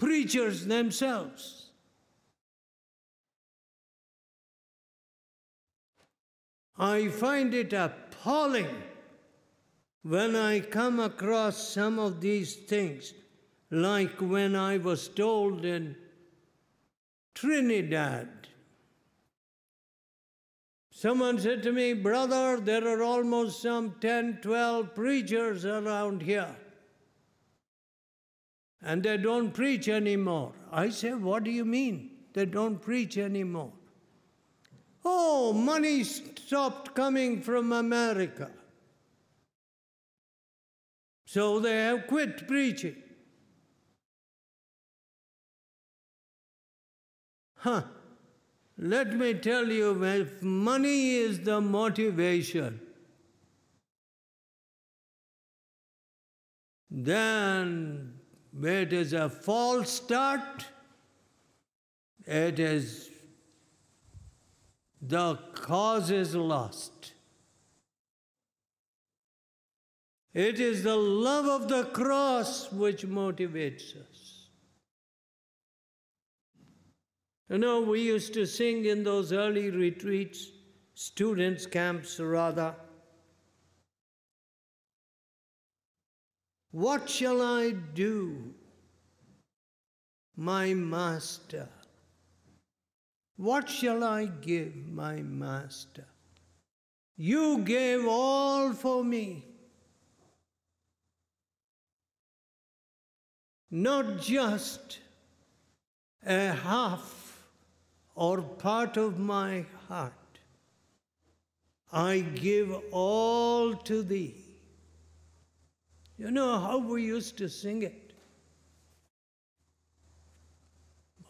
preachers themselves. I find it appalling when I come across some of these things, like when I was told in Trinidad. Someone said to me, "Brother, there are almost some 10, 12 preachers around here, and they don't preach anymore." I said, "What do you mean they don't preach anymore?" "Oh, money stopped coming from America, so they have quit preaching." Let me tell you, if money is the motivation, then it is a false start. The cause is lost. It is the love of the cross which motivates us. You know, we used to sing in those early retreats, students' camps rather. "What shall I do, my master? What shall I give, my master? You gave all for me. Not just a half or part of my heart. I give all to thee." You know how we used to sing it?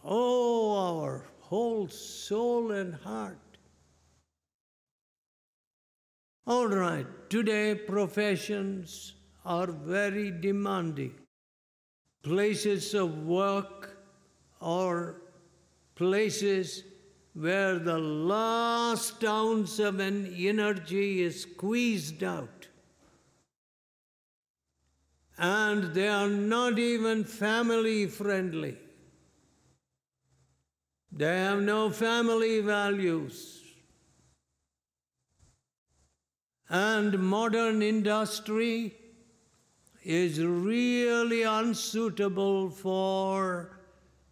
Oh, our whole soul and heart. All right, today professions are very demanding. Places of work or places where the last ounce of an energy is squeezed out. And they are not even family friendly. They have no family values. And modern industry is really unsuitable for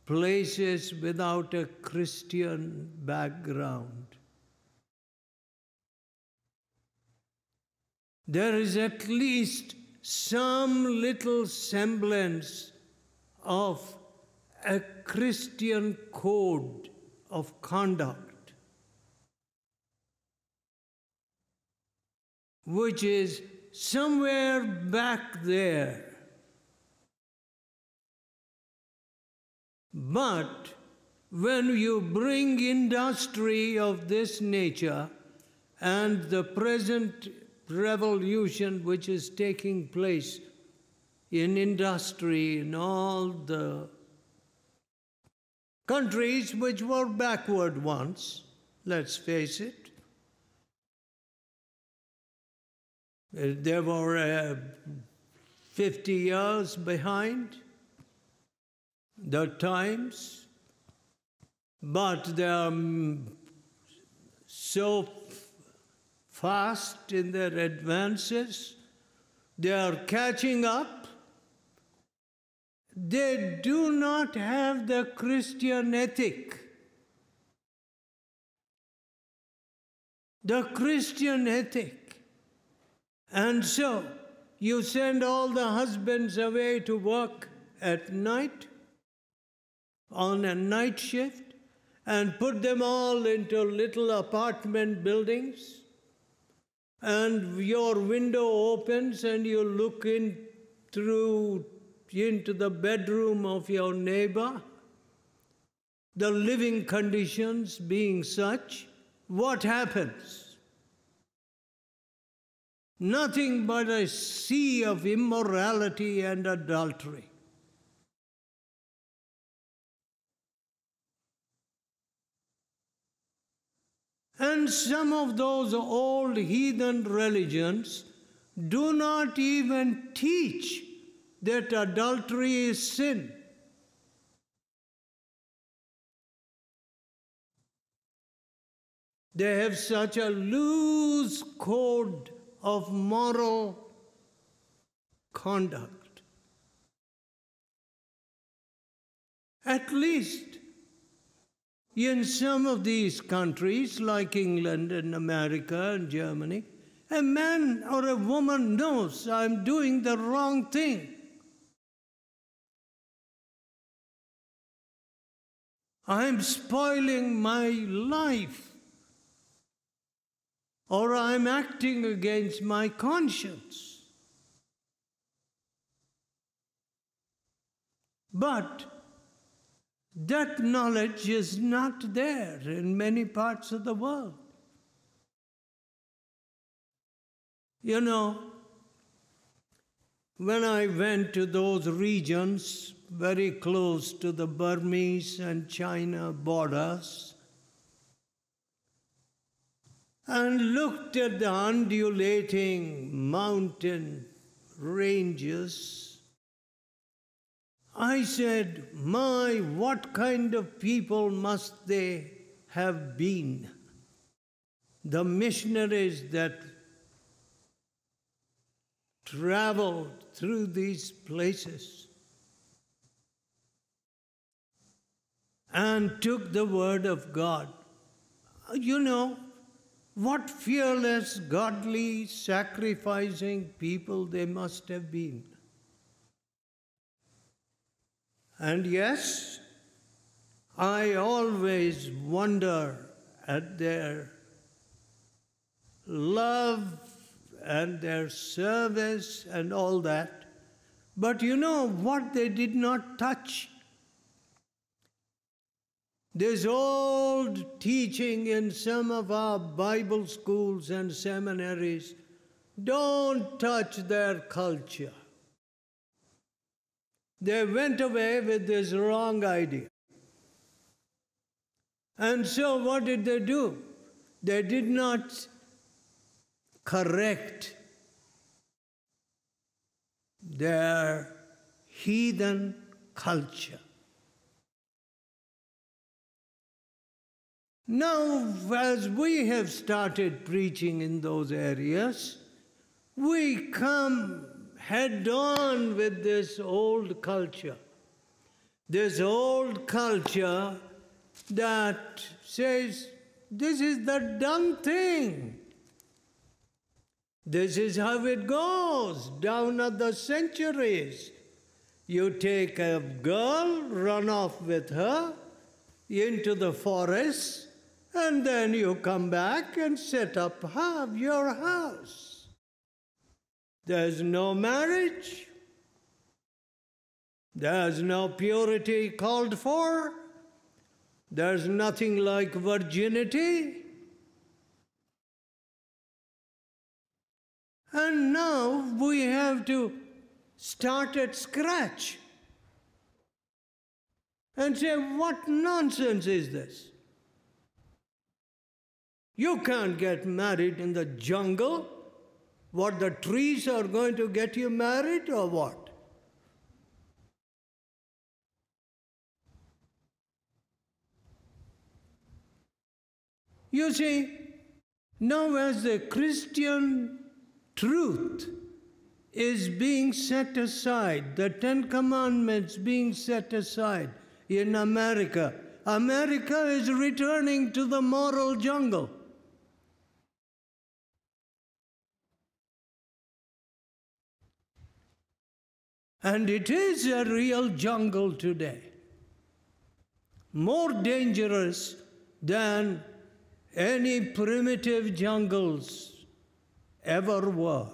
places without a Christian background. There is at least some little semblance of a Christian code of conduct, which is somewhere back there. But when you bring industry of this nature and the present revolution which is taking place in industry in all the countries which were backward once, let's face it, they were 50 years behind the times, but they are so fast in their advances, they are catching up. They do not have the Christian ethic. The Christian ethic. And so, you send all the husbands away to work at night, on a night shift, and put them all into little apartment buildings, and your window opens and you look into the bedroom of your neighbor, the living conditions being such, what happens? Nothing but a sea of immorality and adultery. And some of those old heathen religions do not even teach that adultery is sin. They have such a loose code of moral conduct. At least in some of these countries, like England and America and Germany, a man or a woman knows I'm doing the wrong thing. I'm spoiling my life, or I'm acting against my conscience. But that knowledge is not there in many parts of the world. You know, when I went to those regions very close to the Burmese and China borders and looked at the undulating mountain ranges, I said, my, what kind of people must they have been? The missionaries that traveled through these places and took the word of God. You know, what fearless, godly, sacrificing people they must have been. And yes, I always wonder at their love and their service and all that. But you know what they did not touch? There's old teaching in some of our Bible schools and seminaries. Don't touch their culture. They went away with this wrong idea. And so what did they do? They did not correct their heathen culture. Now, as we have started preaching in those areas, we come head on with this old culture. This old culture that says, this is the done thing. This is how it goes down at the centuries. You take a girl, run off with her into the forest, and then you come back and set up your house. There's no marriage. There's no purity called for. There's nothing like virginity. And now we have to start at scratch and say, what nonsense is this? You can't get married in the jungle. What, the trees are going to get you married or what? You see, now as the Christian truth is being set aside, the Ten Commandments being set aside in America, America is returning to the moral jungle. And it is a real jungle today, more dangerous than any primitive jungles ever were.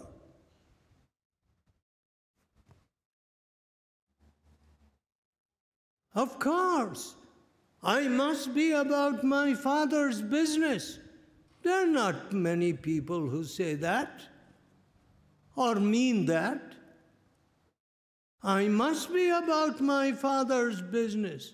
Of course, I must be about my Father's business. There are not many people who say that or mean that. I must be about my Father's business.